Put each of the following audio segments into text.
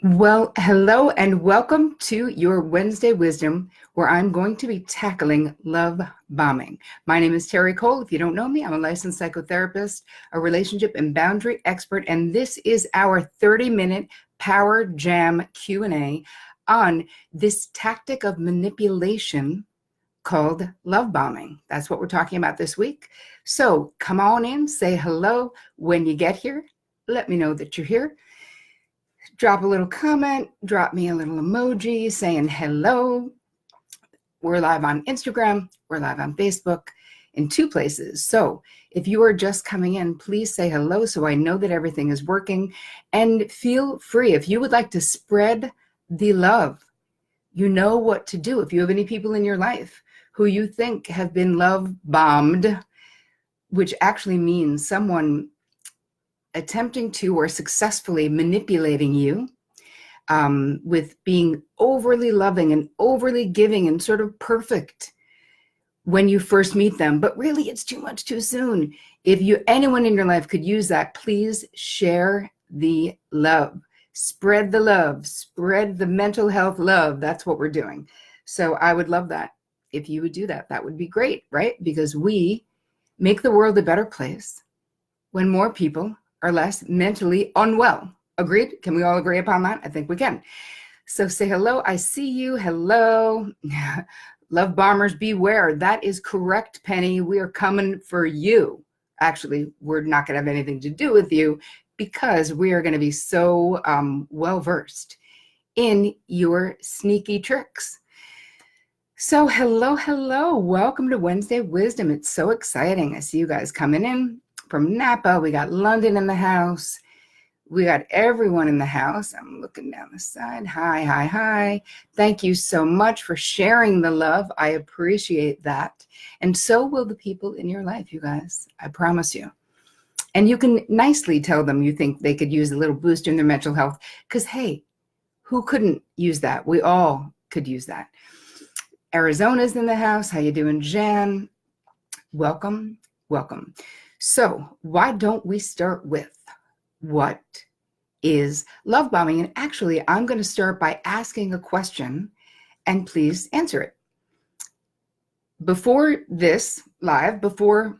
Well, hello and welcome to your Wednesday Wisdom, where I'm going to be tackling love bombing. My name is Terri Cole. If you don't know me, I'm a licensed psychotherapist, a relationship and boundary expert, and this is our 30-minute Power Jam Q&A on this tactic of manipulation called love bombing. That's what we're talking about this week. So come on in, say hello when you get here. Let me know that you're here. Drop a little comment, drop me a little emoji saying hello. We're live on Instagram, we're live on Facebook in two places. So if you are just coming in, please say hello so I know that everything is working. And feel free, if you would like to spread the love, you know what to do. If you have any people in your life who you think have been love bombed, which actually means someone attempting to or successfully manipulating you with being overly loving and overly giving and sort of perfect when you first meet them, but really it's too much too soon. If anyone in your life could use that, please share the love. Spread the love, spread the mental health love. That's what we're doing. So I would love that. If you would do that, that would be great, right? Because we make the world a better place when more people are less mentally unwell. Agreed? Can we all agree upon that? I think we can. So say hello. I see you. Hello. Love bombers beware. That is correct, Penny. We are coming for you. Actually, we're not going to have anything to do with you because we are going to be so well-versed in your sneaky tricks. So hello. Welcome to Wednesday Wisdom. It's so exciting. I see you guys coming in from Napa. We got London in the house. We got everyone in the house. I'm looking down the side. Hi. Thank you so much for sharing the love. I appreciate that. And so will the people in your life, you guys. I promise you. And you can nicely tell them you think they could use a little boost in their mental health. Because, hey, who couldn't use that? We all could use that. Arizona's in the house. How you doing, Jan? Welcome. So why don't we start with what is love bombing? And actually, I'm going to start by asking a question and please answer it. Before this live,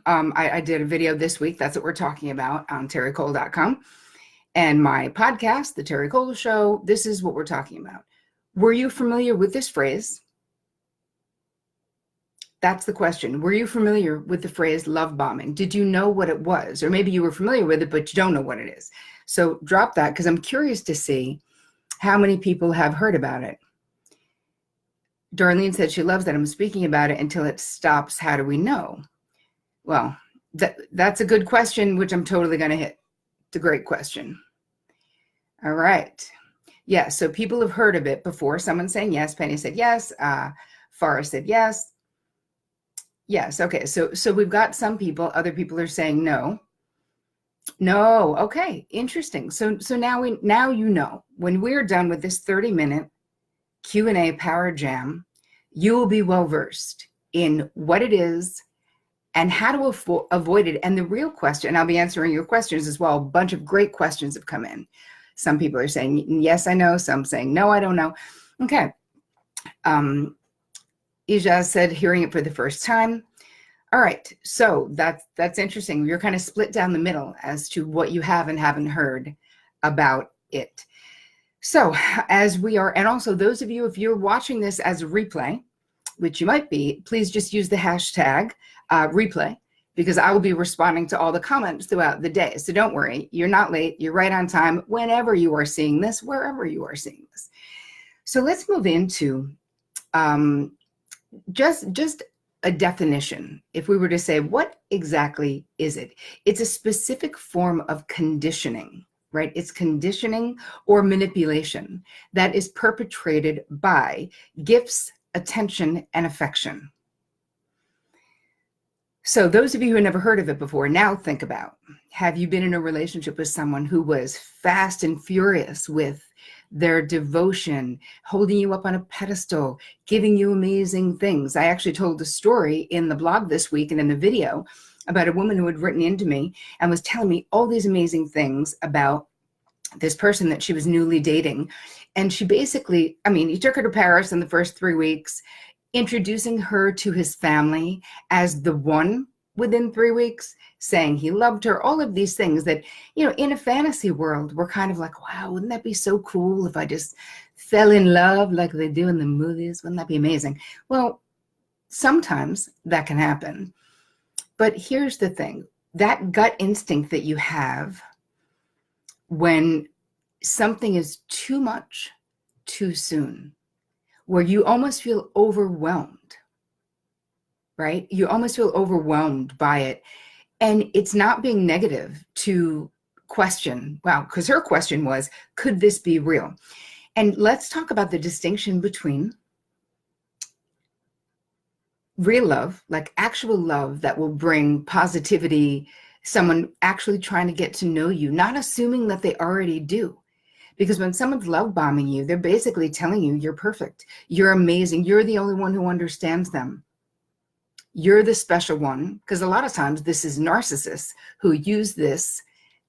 I did a video this week. That's what we're talking about on terricole.com. And my podcast, The Terri Cole Show, this is what we're talking about. Were you familiar with this phrase? That's the question. Were you familiar with the phrase love bombing? Did you know what it was? Or maybe you were familiar with it, but you don't know what it is. So drop that because I'm curious to see how many people have heard about it. Darlene said she loves that I'm speaking about it until it stops. How do we know? Well, that's a good question, which I'm totally going to hit. It's a great question. All right. Yeah, so people have heard of it before. Someone saying yes. Penny said yes. Farah said yes. Yes. Okay. So we've got some people. Other people are saying no. No. Okay. Interesting. So now you know. When we're done with this 30-minute Q&A Power Jam, you will be well versed in what it is and how to avoid it. And the real question, and I'll be answering your questions as well. A bunch of great questions have come in. Some people are saying yes, I know. Some saying no, I don't know. Okay. Ija said hearing it for the first time. All right, so that's interesting. You're kind of split down the middle as to what you have and haven't heard about it. So as we are, and also those of you, if you're watching this as a replay, which you might be, please just use the hashtag replay because I will be responding to all the comments throughout the day. So don't worry, you're not late. You're right on time whenever you are seeing this, wherever you are seeing this. So let's move into just a definition. If we were to say, what exactly is it? It's a specific form of conditioning, right? It's conditioning or manipulation that is perpetrated by gifts, attention, and affection. So those of you who have never heard of it before, now think about, have you been in a relationship with someone who was fast and furious with their devotion, holding you up on a pedestal, giving you amazing things? I actually told a story in the blog this week and in the video about a woman who had written into me and was telling me all these amazing things about this person that she was newly dating. And she basically, I mean, he took her to Paris in the first 3 weeks, introducing her to his family as the one within 3 weeks, saying he loved her, all of these things that, you know, in a fantasy world, we're kind of like, wow, wouldn't that be so cool if I just fell in love like they do in the movies? Wouldn't that be amazing? Well, sometimes that can happen. But here's the thing, that gut instinct that you have when something is too much too soon, where you almost feel overwhelmed, right? You almost feel overwhelmed by it. And it's not being negative to question, wow, because her question was, could this be real? And let's talk about the distinction between real love, like actual love that will bring positivity, someone actually trying to get to know you, not assuming that they already do. Because when someone's love bombing you, they're basically telling you you're perfect, you're amazing, you're the only one who understands them. You're the special one, because a lot of times this is narcissists who use this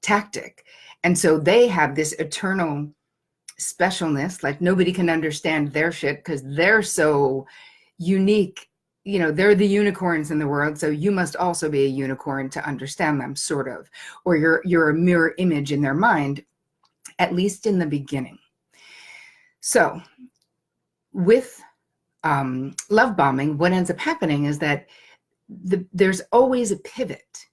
tactic. And so they have this eternal specialness, like nobody can understand their shit because they're so unique. You know, they're the unicorns in the world, so you must also be a unicorn to understand them, sort of. Or you're a mirror image in their mind, at least in the beginning. So with love bombing, what ends up happening is that there's always a pivot,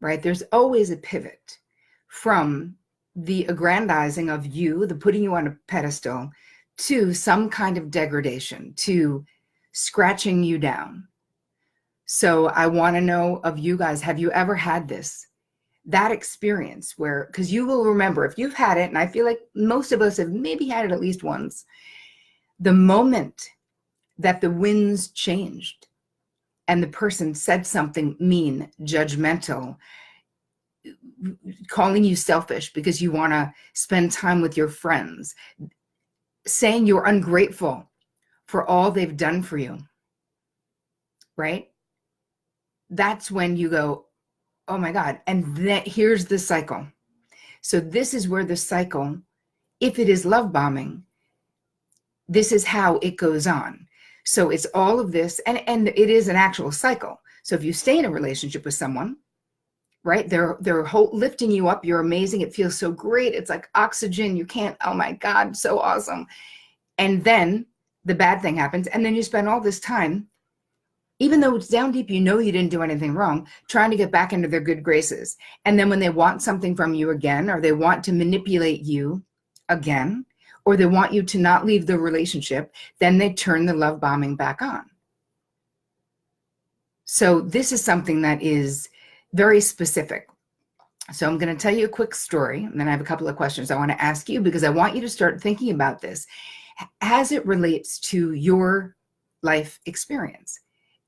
right? There's always a pivot from the aggrandizing of you, the putting you on a pedestal, to some kind of degradation, to scratching you down. So I want to know of you guys, have you ever had that experience where, because you will remember if you've had it, and I feel like most of us have maybe had it at least once, the moment that the winds changed and the person said something mean, judgmental, calling you selfish because you want to spend time with your friends, saying you're ungrateful for all they've done for you, right? That's when you go, oh my God. And then here's the cycle. So this is where the cycle, if it is love bombing, this is how it goes on. So it's all of this, and it is an actual cycle. So if you stay in a relationship with someone, right, they're lifting you up, you're amazing, it feels so great, it's like oxygen, you can't, oh my God, so awesome. And then the bad thing happens, and then you spend all this time, even though it's down deep, you know you didn't do anything wrong, trying to get back into their good graces. And then when they want something from you again, or they want to manipulate you again, or they want you to not leave the relationship, then they turn the love bombing back on. So this is something that is very specific. So I'm going to tell you a quick story, and then I have a couple of questions I want to ask you, because I want you to start thinking about this as it relates to your life experience,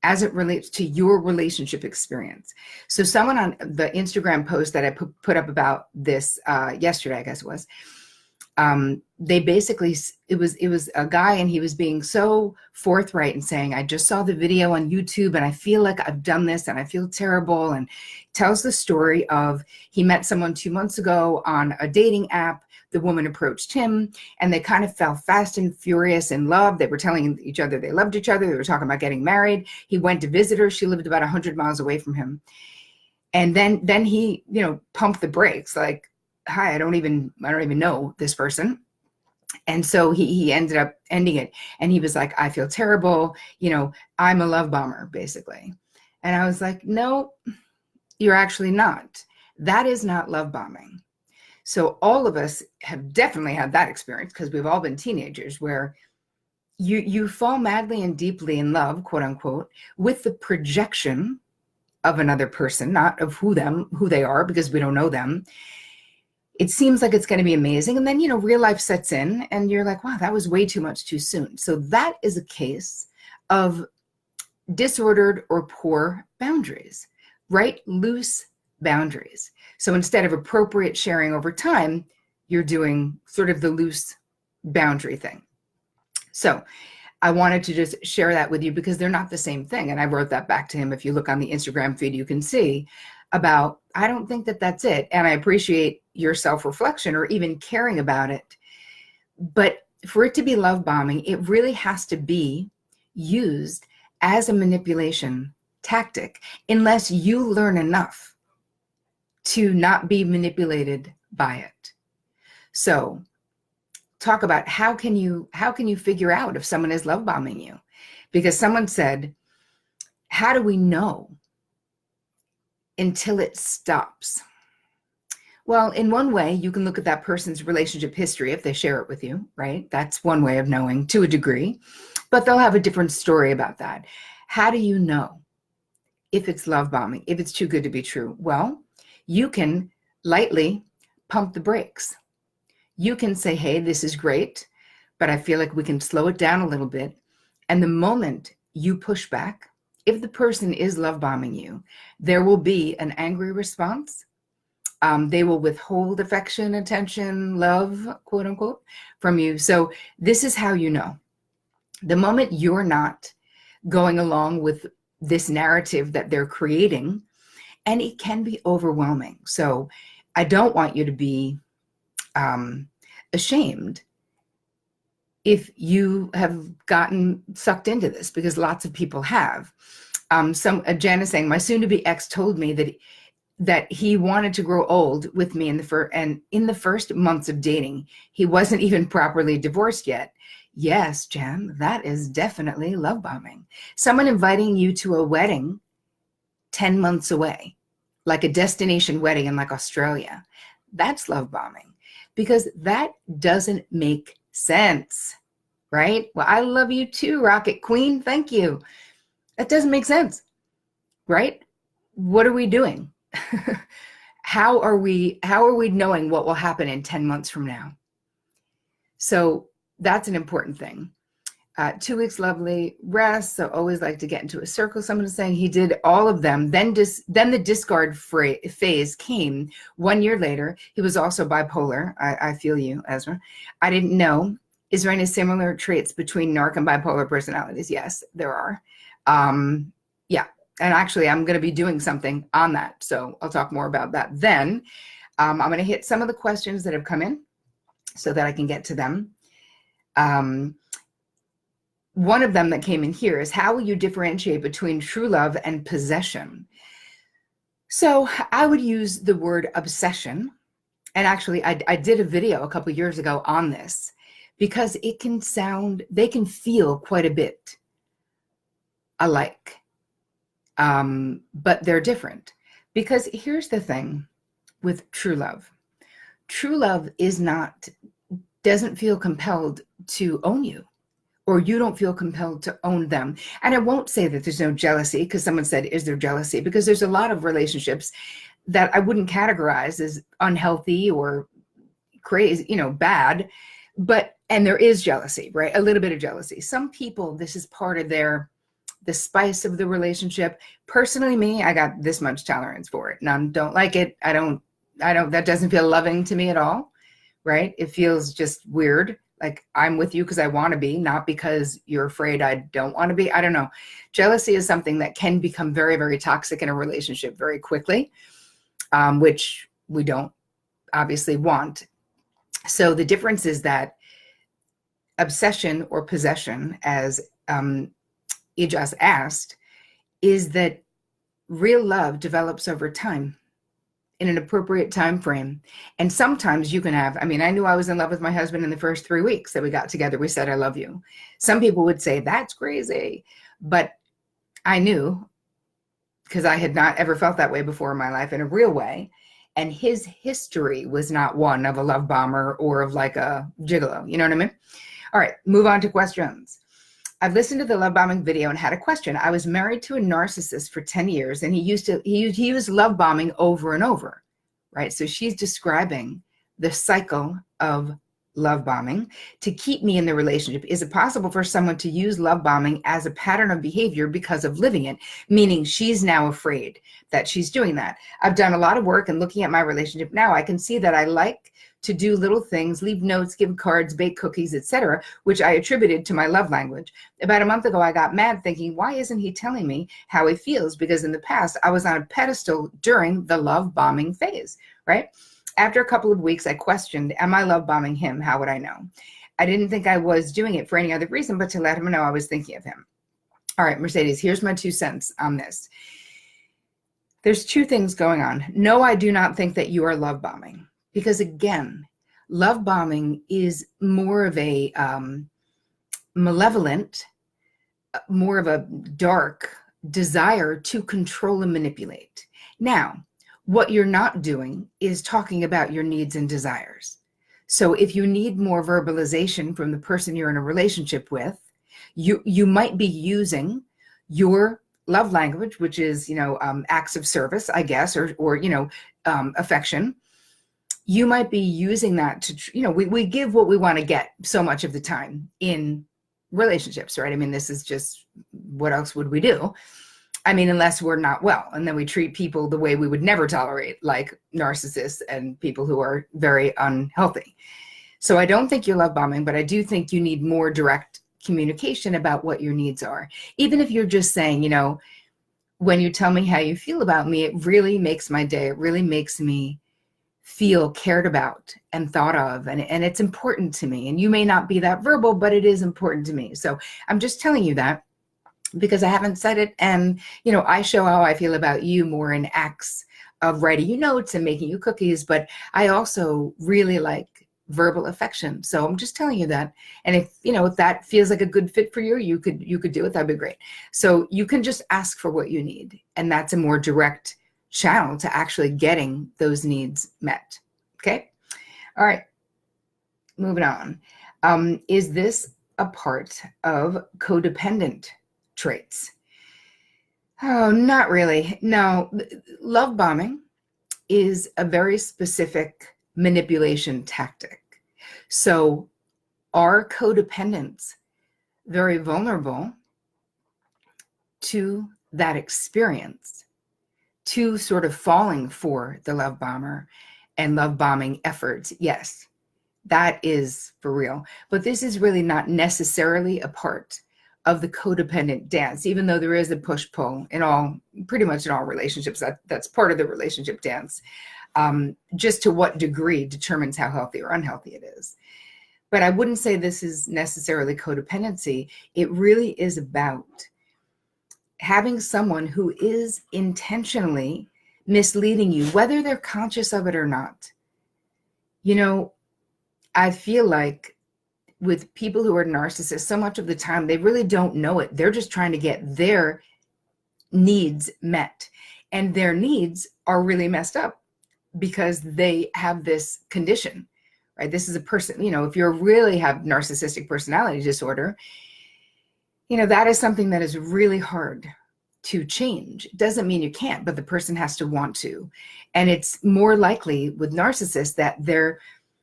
as it relates to your relationship experience. So someone on the Instagram post that I put up about this yesterday, I guess it was, they basically, it was a guy, and he was being so forthright and saying, I just saw the video on YouTube and I feel like I've done this and I feel terrible, and tells the story of he met someone 2 months ago on a dating app. The woman approached him and they kind of fell fast and furious in love. They were telling each other they loved each other. They were talking about getting married. He went to visit her. She lived about 100 miles away from him. And then he, you know, pumped the brakes, like, hi, I don't even know this person. And so he ended up ending it. And he was like, I feel terrible. You know, I'm a love bomber, basically. And I was like, no, you're actually not. That is not love bombing. So all of us have definitely had that experience, because we've all been teenagers, where you fall madly and deeply in love, quote unquote, with the projection of another person, not of who they are, because we don't know them. It seems like it's going to be amazing. And then, you know, real life sets in and you're like, wow, that was way too much too soon. So that is a case of disordered or poor boundaries, right? Loose boundaries. So instead of appropriate sharing over time, you're doing sort of the loose boundary thing. So I wanted to just share that with you, because they're not the same thing. And I wrote that back to him. If you look on the Instagram feed, you can see about, I don't think that that's it. And I appreciate your self-reflection or even caring about it. But for it to be love bombing, it really has to be used as a manipulation tactic, unless you learn enough to not be manipulated by it. So talk about how can you figure out if someone is love bombing you? Because someone said, how do we know until it stops? Well, in one way, you can look at that person's relationship history if they share it with you, right? That's one way of knowing to a degree, but they'll have a different story about that. How do you know if it's love bombing, if it's too good to be true? Well, you can lightly pump the brakes. You can say, hey, this is great, but I feel like we can slow it down a little bit. And the moment you push back, if the person is love bombing you, there will be an angry response. They will withhold affection, attention, love, quote unquote, from you. So this is how you know. The moment you're not going along with this narrative that they're creating, and it can be overwhelming. So I don't want you to be ashamed if you have gotten sucked into this, because lots of people have. Jen is saying, my soon-to-be ex told me that he wanted to grow old with me in the first months of dating. He wasn't even properly divorced yet. Yes, Jen, that is definitely love bombing. Someone inviting you to a wedding 10 months away, like a destination wedding in like Australia, that's love bombing, because that doesn't make sense, right? Well, I love you too, Rocket Queen. Thank you. That doesn't make sense, right? What are we doing? How are we knowing what will happen in 10 months from now? So that's an important thing. 2 weeks, lovely rest. So always like to get into a circle. Someone is saying he did all of them. Then the discard phase came 1 year later. He was also bipolar. I feel you, Ezra. I didn't know. Is there any similar traits between narc and bipolar personalities? Yes, there are. Yeah. And actually, I'm going to be doing something on that. So I'll talk more about that then. I'm going to hit some of the questions that have come in so that I can get to them. One of them that came in here is, how will you differentiate between true love and possession? So I would use the word obsession. And actually, I did a video a couple years ago on this, because they can feel quite a bit alike. But they're different, because here's the thing with true love. True love doesn't feel compelled to own you, or you don't feel compelled to own them. And I won't say that there's no jealousy, because someone said, is there jealousy? Because there's a lot of relationships that I wouldn't categorize as unhealthy or crazy, bad, and there is jealousy, right? A little bit of jealousy. Some people, this is part of the spice of the relationship. Personally, me, I got this much tolerance for it. None don't like it. I don't, that doesn't feel loving to me at all, right? It feels just weird. Like, I'm with you because I want to be, not because you're afraid I don't want to be. I don't know. Jealousy is something that can become very, very toxic in a relationship very quickly, which we don't obviously want. So the difference is that obsession or possession, as Ijas asked, is that real love develops over time in an appropriate time frame. And sometimes you can have, I knew I was in love with my husband in the first 3 weeks that we got together. We said, I love you. Some people would say that's crazy, but I knew, because I had not ever felt that way before in my life in a real way. And his history was not one of a love bomber or of like a gigolo. You know what I mean? All right, move on to questions. I've listened to the love bombing video and had a question. I was married to a narcissist for 10 years, and he was love bombing over and over, right? So she's describing the cycle of love bombing to keep me in the relationship? Is it possible for someone to use love bombing as a pattern of behavior because of living it, meaning she's now afraid that she's doing that? I've done a lot of work, and looking at my relationship now, I can see that I like to do little things, leave notes, give cards, bake cookies, etc., which I attributed to my love language. About a month ago, I got mad thinking, why isn't he telling me how he feels? Because in the past, I was on a pedestal during the love bombing phase, right? After a couple of weeks, I questioned, am I love bombing him? How would I know? I didn't think I was doing it for any other reason but to let him know I was thinking of him. All right, Mercedes, here's my 2 cents on this. There's 2 things going on. No, I do not think that you are love bombing. Because again, love bombing is more of a malevolent, more of a dark desire to control and manipulate. Now, what you're not doing is talking about your needs and desires. So if you need more verbalization from the person you're in a relationship with, you might be using your love language, which is, acts of service, I guess, or affection. You might be using that to, we give what we want to get so much of the time in relationships, right? I mean, this is just, what else would we do? I mean, unless we're not well, and then we treat people the way we would never tolerate, like narcissists and people who are very unhealthy. So I don't think you're love bombing, but I do think you need more direct communication about what your needs are. Even if you're just saying, when you tell me how you feel about me, it really makes my day. It really makes me feel cared about and thought of, and it's important to me. And you may not be that verbal, but it is important to me. So I'm just telling you that because I haven't said it. And, I show how I feel about you more in acts of writing you notes and making you cookies, but I also really like verbal affection. So I'm just telling you that. And if that feels like a good fit for you, you could do it. That'd be great. So you can just ask for what you need. And that's a more direct channel to actually getting those needs met. Okay. All right. Moving on. Is this a part of codependent traits? Oh, not really. No, love bombing is a very specific manipulation tactic. So are codependents very vulnerable to that experience, to sort of falling for the love bomber and love bombing efforts? Yes, that is for real. But this is really not necessarily a part of the codependent dance, even though there is a push-pull pretty much in all relationships. That's part of the relationship dance. Just to what degree determines how healthy or unhealthy it is. But I wouldn't say this is necessarily codependency. It really is about having someone who is intentionally misleading you, whether they're conscious of it or not. I feel like with people who are narcissists, so much of the time, they really don't know it. They're just trying to get their needs met. And their needs are really messed up because they have this condition, right? This is a person, if you really have narcissistic personality disorder, that is something that is really hard to change. It doesn't mean you can't, but the person has to want to. And it's more likely with narcissists that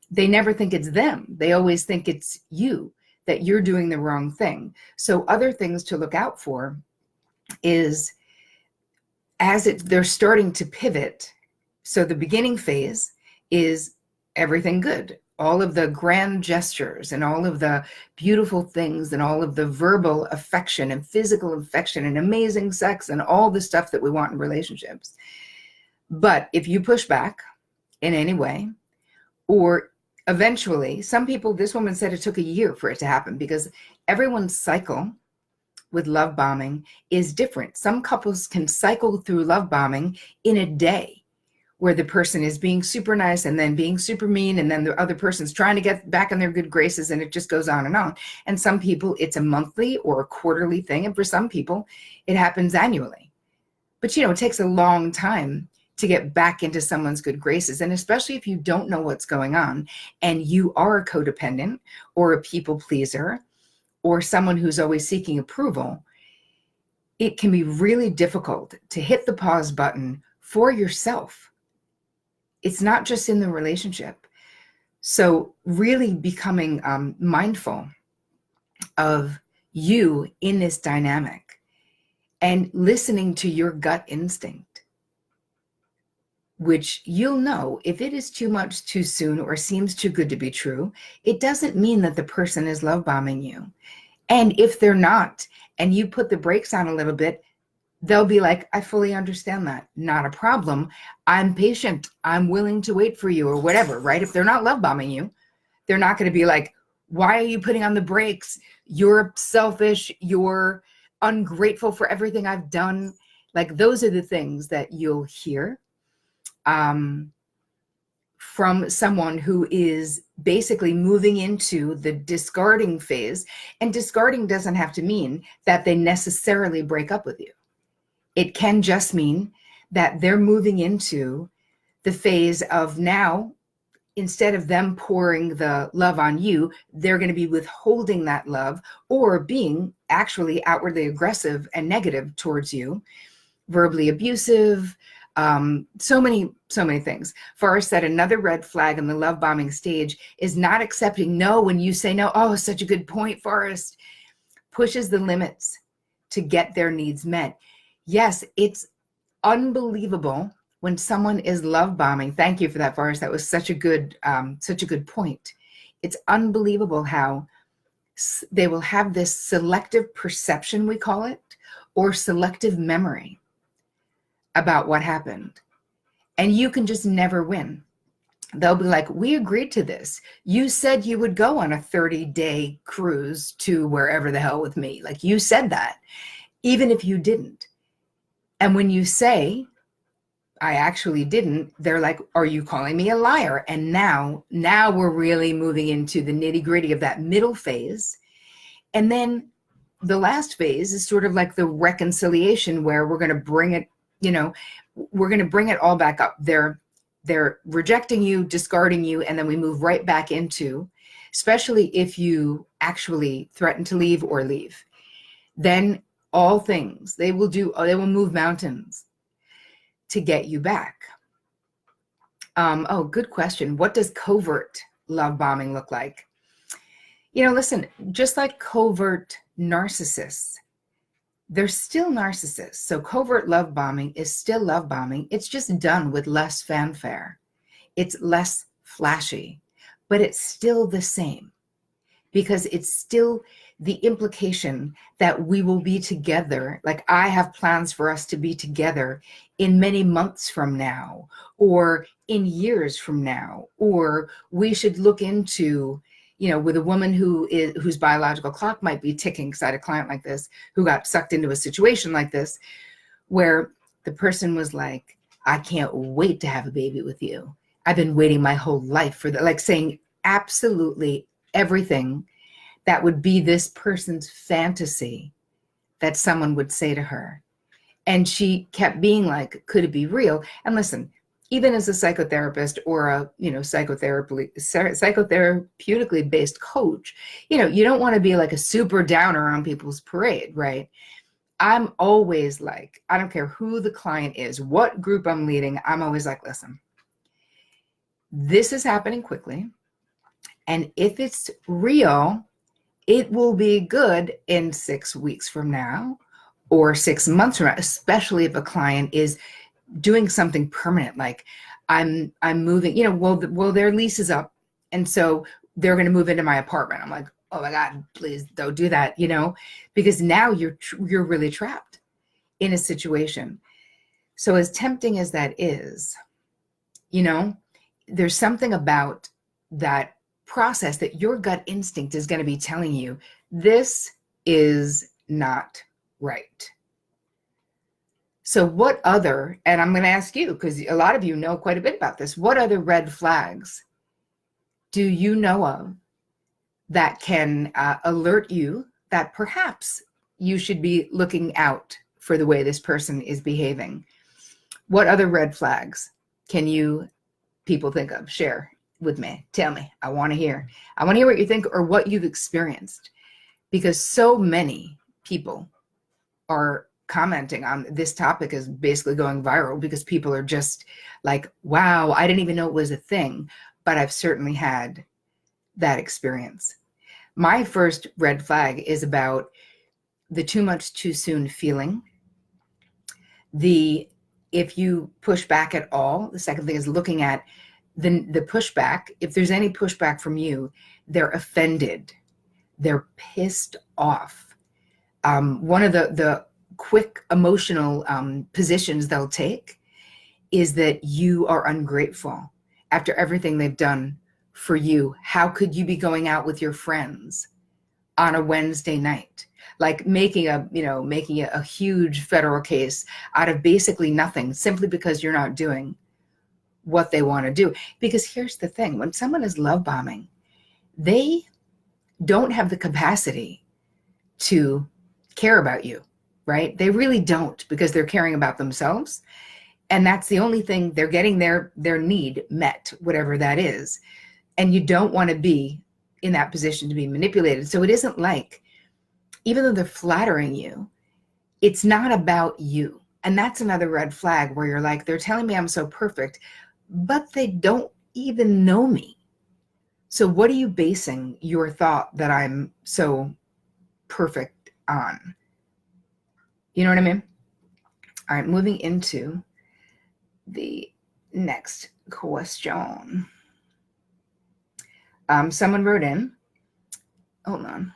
they never think it's them. They always think it's you, that you're doing the wrong thing. So other things to look out for is they're starting to pivot. So the beginning phase is everything good. All of the grand gestures and all of the beautiful things and all of the verbal affection and physical affection and amazing sex and all the stuff that we want in relationships. But if you push back in any way, or eventually, this woman said it took a year for it to happen because everyone's cycle with love bombing is different. Some couples can cycle through love bombing in a day, where the person is being super nice and then being super mean, and then the other person's trying to get back in their good graces, and it just goes on and on. And some people, it's a monthly or a quarterly thing, and for some people, it happens annually. But it takes a long time to get back into someone's good graces. And especially if you don't know what's going on and you are a codependent or a people pleaser or someone who's always seeking approval, it can be really difficult to hit the pause button for yourself. It's not just in the relationship. So really becoming mindful of you in this dynamic and listening to your gut instinct, which you'll know if it is too much too soon or seems too good to be true. It doesn't mean that the person is love bombing you. And if they're not, and you put the brakes on a little bit, they'll be like, I fully understand that. Not a problem. I'm patient. I'm willing to wait for you or whatever, right? If they're not love bombing you, they're not going to be like, why are you putting on the brakes? You're selfish. You're ungrateful for everything I've done. Like those are the things that you'll hear from someone who is basically moving into the discarding phase. And discarding doesn't have to mean that they necessarily break up with you. It can just mean that they're moving into the phase of now, instead of them pouring the love on you, they're going to be withholding that love or being actually outwardly aggressive and negative towards you, verbally abusive, so many things. Forrest said another red flag in the love bombing stage is not accepting no when you say no. Oh, such a good point, Forrest. Pushes the limits to get their needs met. Yes, it's unbelievable when someone is love bombing. Thank you for that, Forrest. That was such a good point. It's unbelievable how they will have this selective perception, we call it, or selective memory about what happened. And you can just never win. They'll be like, we agreed to this. You said you would go on a 30-day cruise to wherever the hell with me. Like you said that, even if you didn't. And when you say, I actually didn't, they're like, are you calling me a liar? And now we're really moving into the nitty-gritty of that middle phase. And then the last phase is sort of like the reconciliation, where we're going to bring it, we're going to bring it all back up. They're rejecting you, discarding you, and then we move right back into, especially if you actually threaten to leave or leave, then all things they will move mountains to get you back. Oh, good question. What does covert love bombing look like? Listen, just like covert narcissists, they're still narcissists. So covert love bombing is still love bombing. It's just done with less fanfare. It's less flashy, but it's still the same, because it's still the implication that we will be together. Like I have plans for us to be together in many months from now, or in years from now, or we should look into, with a woman whose biological clock might be ticking, because I had a client like this who got sucked into a situation like this, where the person was like, I can't wait to have a baby with you. I've been waiting my whole life for that, like saying absolutely everything that would be this person's fantasy that someone would say to her. And she kept being like, could it be real? And listen, even as a psychotherapist or a, psychotherapeutically based coach, you don't want to be like a super downer on people's parade, right? I'm always like, I don't care who the client is, what group I'm leading, I'm always like, listen, this is happening quickly. And if it's real, it will be good in 6 weeks from now or 6 months from now, especially if a client is doing something permanent, like I'm moving, well, their lease is up, and so they're going to move into my apartment. I'm like, oh my God, please don't do that, because now you're really trapped in a situation. So as tempting as that is, there's something about that process that your gut instinct is going to be telling you, this is not right. So what other, and I'm going to ask you, because a lot of you know quite a bit about this, what other red flags do you know of that can alert you that perhaps you should be looking out for the way this person is behaving? What other red flags can you people think of? Share with me. Tell me. I want to hear what you think or what you've experienced, because so many people are commenting on this topic is basically going viral, because people are just like, wow, I didn't even know it was a thing. but I've certainly had that experience. My first red flag is about the too much too soon feeling. If you push back at all, the second thing is looking at the pushback. If there's any pushback from you, they're offended. They're pissed off. One of the quick emotional positions they'll take is that you are ungrateful after everything they've done for you. How could you be going out with your friends on a Wednesday night? Like making a huge federal case out of basically nothing, simply because you're not doing what they want to do. Because here's the thing, when someone is love bombing, they don't have the capacity to care about you, right? They really don't, because they're caring about themselves. And that's the only thing, they're getting their need met, whatever that is. And you don't want to be in that position to be manipulated. So it isn't like, even though they're flattering you, it's not about you. And that's another red flag, where you're like, they're telling me I'm so perfect, but they don't even know me. So what are you basing your thought that I'm so perfect on? You know what I mean? All right, moving into the next question. Someone wrote in, hold on.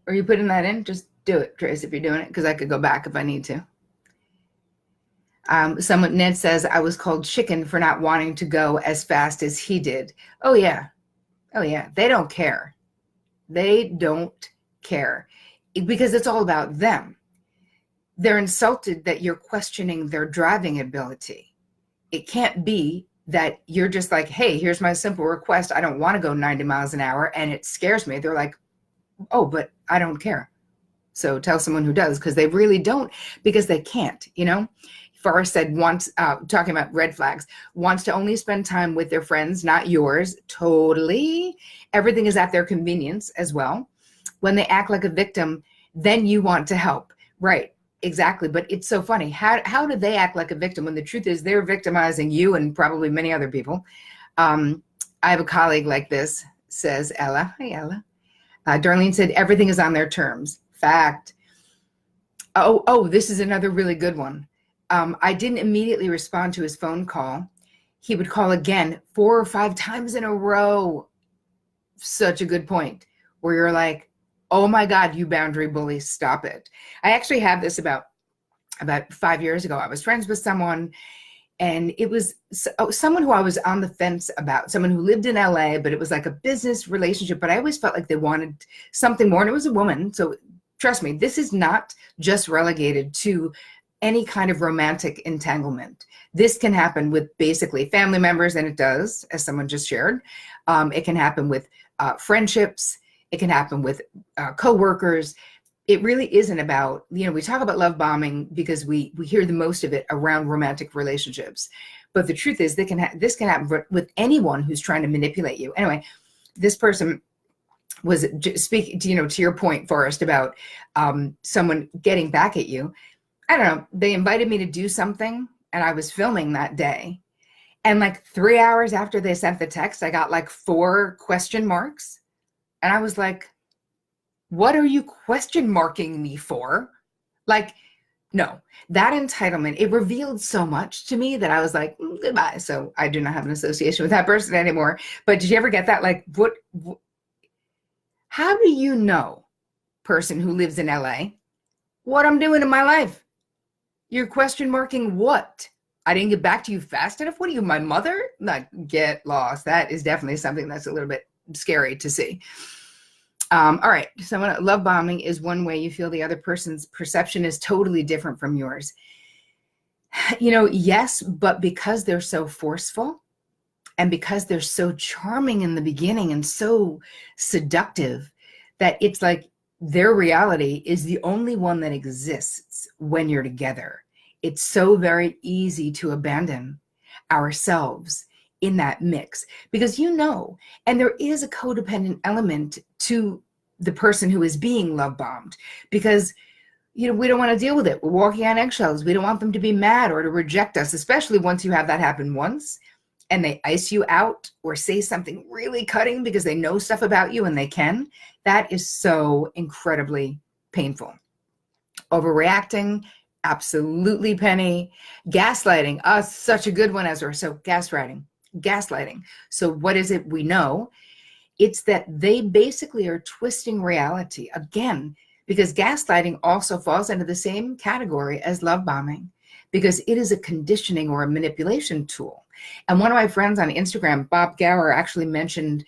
Are you putting that in? Just do it, Trace, if you're doing it, because I could go back if I need to. Ned says, I was called chicken for not wanting to go as fast as he did. Oh, yeah. Oh, yeah. They don't care. They don't care, because it's all about them. They're insulted that you're questioning their driving ability. It can't be that you're just like, hey, here's my simple request. I don't want to go 90 miles an hour, and it scares me. They're like, oh, but I don't care. So tell someone who does, because they really don't, because they can't, you know. Forrest said once, talking about red flags, wants to only spend time with their friends, not yours. Totally. Everything is at their convenience as well. When they act like a victim, then you want to help. Right. Exactly. But it's so funny. How do they act like a victim when the truth is they're victimizing you and probably many other people? I have a colleague like this, says Ella. Hi, Ella. Darlene said, everything is on their terms. Fact. Oh, this is another really good one. I didn't immediately respond to his phone call. He would call again 4 or 5 times in a row. Such a good point, where you're like, oh my God, you boundary bully, stop it. I actually have this about 5 years ago. I was friends with someone, and it was someone who I was on the fence about, someone who lived in LA, but it was like a business relationship, but I always felt like they wanted something more, and it was a woman. So trust me, this is not just relegated to any kind of romantic entanglement. This can happen with basically family members, and it does, as someone just shared. It can happen with friendships. It can happen with coworkers. It really isn't about, we talk about love bombing because we hear the most of it around romantic relationships. But the truth is, this can happen with anyone who's trying to manipulate you. Anyway, this person was speaking, to your point, Forrest, about someone getting back at you. I don't know. They invited me to do something, and I was filming that day. And like 3 hours after they sent the text, I got like 4 question marks. And I was like, what are you question marking me for? Like, no, that entitlement, it revealed so much to me that I was like, goodbye. So I do not have an association with that person anymore. But did you ever get that? Like, how do you know, person who lives in LA, what I'm doing in my life? You're question marking what? I didn't get back to you fast enough? What are you, my mother? Like, get lost. That is definitely something that's a little bit scary to see. All right. So love bombing is one way you feel the other person's perception is totally different from yours. Yes, but because they're so forceful, and because they're so charming in the beginning and so seductive, that it's like their reality is the only one that exists when you're together. It's so very easy to abandon ourselves in that mix, because and there is a codependent element to the person who is being love bombed, because we don't want to deal with it. We're walking on eggshells. We don't want them to be mad or to reject us, especially once you have that happen once. and they ice you out or say something really cutting because they know stuff about you and they can, that is so incredibly painful. Overreacting, absolutely, Penny. Gaslighting, such a good one, Ezra. So gaslighting. So what is it we know? It's that they basically are twisting reality again, because gaslighting also falls into the same category as love bombing, because it is a conditioning or a manipulation tool. And one of my friends on Instagram, Bob Gower, actually mentioned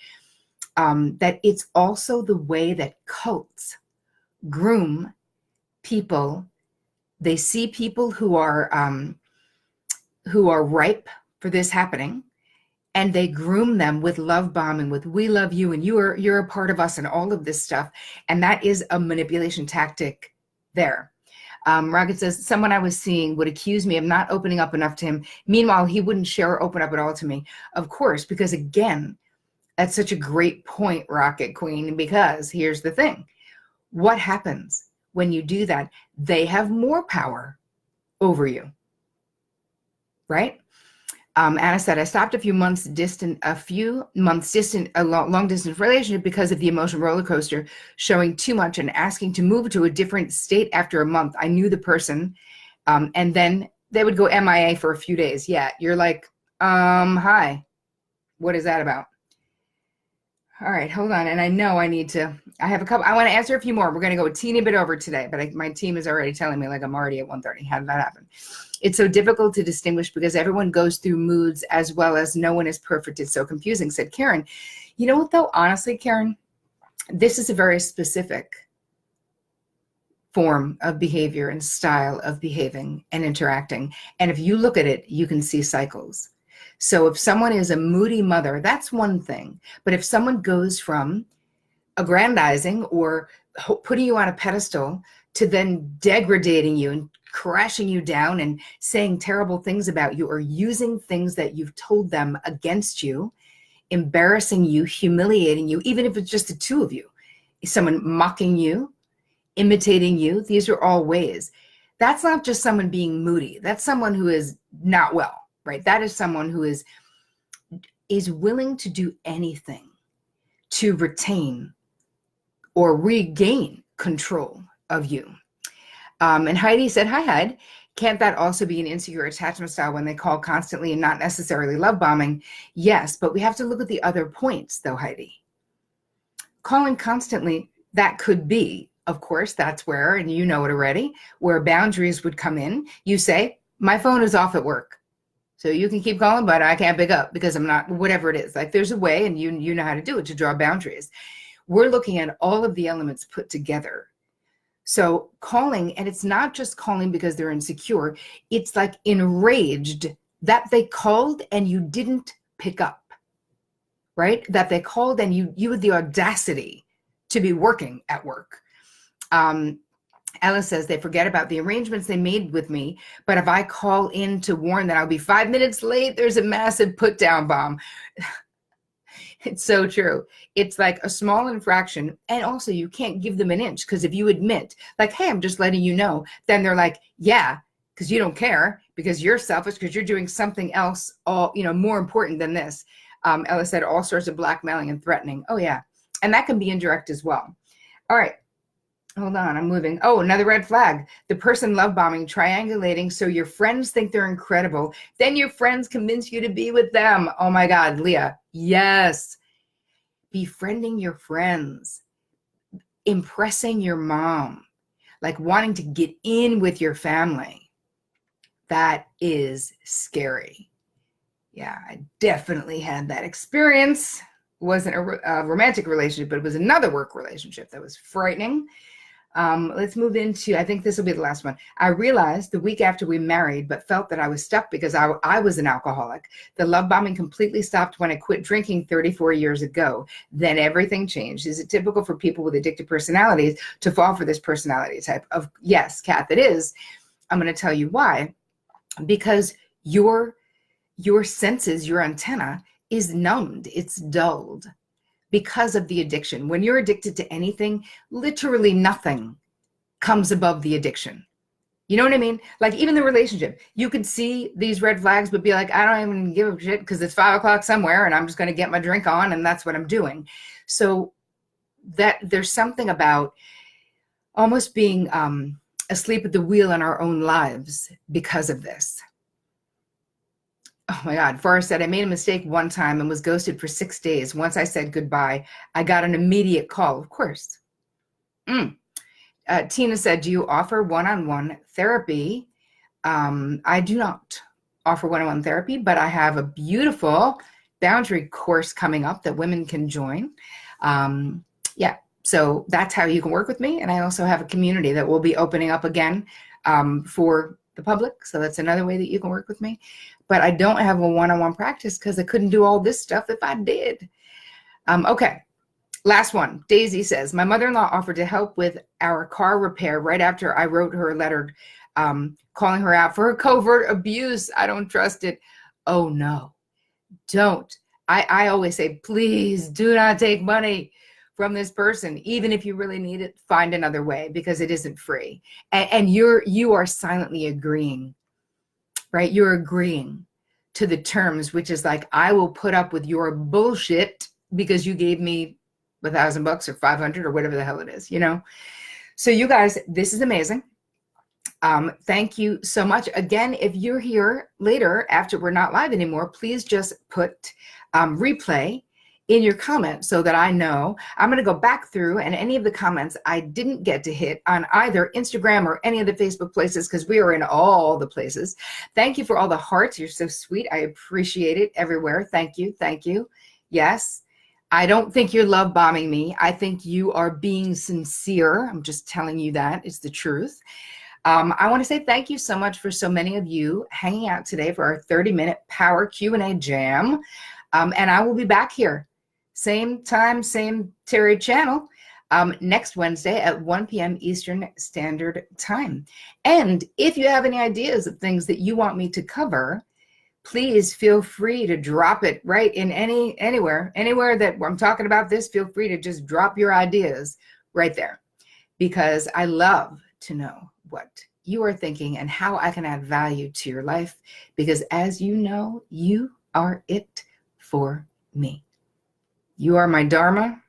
that it's also the way that cults groom people. They see people who are ripe for this happening, and they groom them with love bombing, with "we love you" and you're a part of us and all of this stuff. And that is a manipulation tactic there. Rocket says, someone I was seeing would accuse me of not opening up enough to him. Meanwhile, he wouldn't share or open up at all to me. Of course, because again, that's such a great point, Rocket Queen, because here's the thing. What happens when you do that? They have more power over you, right? Anna said, I stopped a long distance relationship because of the emotional roller coaster, showing too much and asking to move to a different state after a month. I knew the person, and then they would go MIA for a few days. Yeah, you're like, hi, what is that about? All right, hold on. And I know I have a couple, I want to answer a few more. We're going to go a teeny bit over today, but my team is already telling me like I'm already at 1:30. How did that happen? It's so difficult to distinguish because everyone goes through moods as well as no one is perfect. It's so confusing, said Karen. You know what though? Honestly, Karen, this is a very specific form of behavior and style of behaving and interacting. And if you look at it, you can see cycles. So if someone is a moody mother, that's one thing. But if someone goes from aggrandizing or putting you on a pedestal to then degrading you and crashing you down and saying terrible things about you, or using things that you've told them against you, embarrassing you, humiliating you, even if it's just the two of you, someone mocking you, imitating you, these are all ways. That's not just someone being moody. That's someone who is not well. Right? That is someone who is willing to do anything to retain or regain control of you. And Heidi said, hi, Heidi. Can't that also be an insecure attachment style when they call constantly and not necessarily love bombing? Yes, but we have to look at the other points though, Heidi. Calling constantly, that could be, of course, that's where, and you know it already, where boundaries would come in. You say, my phone is off at work. So you can keep calling, but I can't pick up because I'm not, whatever it is. Like there's a way, and you know how to do it, to draw boundaries. We're looking at all of the elements put together. So calling, and it's not just calling because they're insecure. It's like enraged that they called and you didn't pick up, right? That they called and you had the audacity to be working at work. Alice says they forget about the arrangements they made with me, but if I call in to warn that I'll be 5 minutes late, there's a massive put down bomb. It's so true. It's like a small infraction. And also you can't give them an inch, because if you admit like, hey, I'm just letting you know, then they're like, yeah, because you don't care, because you're selfish, because you're doing something else more important than this. Alice said all sorts of blackmailing and threatening. Oh yeah. And that can be indirect as well. All right. Hold on, I'm moving. Oh, another red flag. The person love bombing, triangulating, so your friends think they're incredible. Then your friends convince you to be with them. Oh my God, Leah. Yes. Befriending your friends. Impressing your mom. Like wanting to get in with your family. That is scary. Yeah, I definitely had that experience. It wasn't a romantic relationship, but it was another work relationship that was frightening. Let's move into, I think this will be the last one. I realized the week after we married, but felt that I was stuck because I was an alcoholic. The love bombing completely stopped when I quit drinking 34 years ago. Then everything changed. Is it typical for people with addictive personalities to fall for this personality type? Yes, Kath, it is. I'm going to tell you why. Because your senses, your antenna is numbed. It's dulled. Because of the addiction. When you're addicted to anything, literally nothing comes above the addiction. You know what I mean? Like even the relationship, you could see these red flags, but be like, I don't even give a shit because it's 5 o'clock somewhere and I'm just going to get my drink on and that's what I'm doing. So that there's something about almost being asleep at the wheel in our own lives because of this. Oh my God. Forrest said, I made a mistake one time and was ghosted for 6 days. Once I said goodbye, I got an immediate call. Of course. Tina said, do you offer one-on-one therapy? I do not offer one-on-one therapy, but I have a beautiful boundary course coming up that women can join. Yeah, so that's how you can work with me. And I also have a community that will be opening up again for the public. So that's another way that you can work with me. But I don't have a one-on-one practice because I couldn't do all this stuff if I did. Okay. Last one. Daisy says, my mother-in-law offered to help with our car repair right after I wrote her a letter calling her out for her covert abuse. I don't trust it. Oh, no, don't. I always say, please do not take money from this person. Even if you really need it, find another way because it isn't free. And you are silently agreeing, right? You're agreeing to the terms, which is like, I will put up with your bullshit because you gave me $1,000 or 500 or whatever the hell it is, you know? So you guys, this is amazing. Thank you so much. Again, if you're here later after we're not live anymore, please just put replay in your comments so that I know. I'm going to go back through and any of the comments I didn't get to hit on either Instagram or any of the Facebook places because we are in all the places. Thank you for all the hearts. You're so sweet. I appreciate it everywhere. Thank you. Thank you. Yes. I don't think you're love bombing me. I think you are being sincere. I'm just telling you that. It's the truth. I want to say thank you so much for so many of you hanging out today for our 30-minute power Q&A jam. And I will be back here, same time, same Terri channel, next Wednesday at 1 p.m. Eastern Standard Time. And if you have any ideas of things that you want me to cover, please feel free to drop it right in anywhere that I'm talking about this, feel free to just drop your ideas right there because I love to know what you are thinking and how I can add value to your life because as you know, you are it for me. You are my Dharma.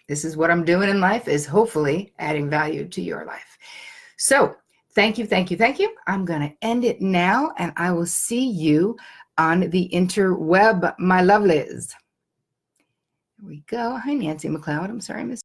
This is what I'm doing in life is hopefully adding value to your life. So thank you, thank you, thank you. I'm going to end it now and I will see you on the interweb, my lovelies. Here we go. Hi, Nancy McLeod. I'm sorry I missed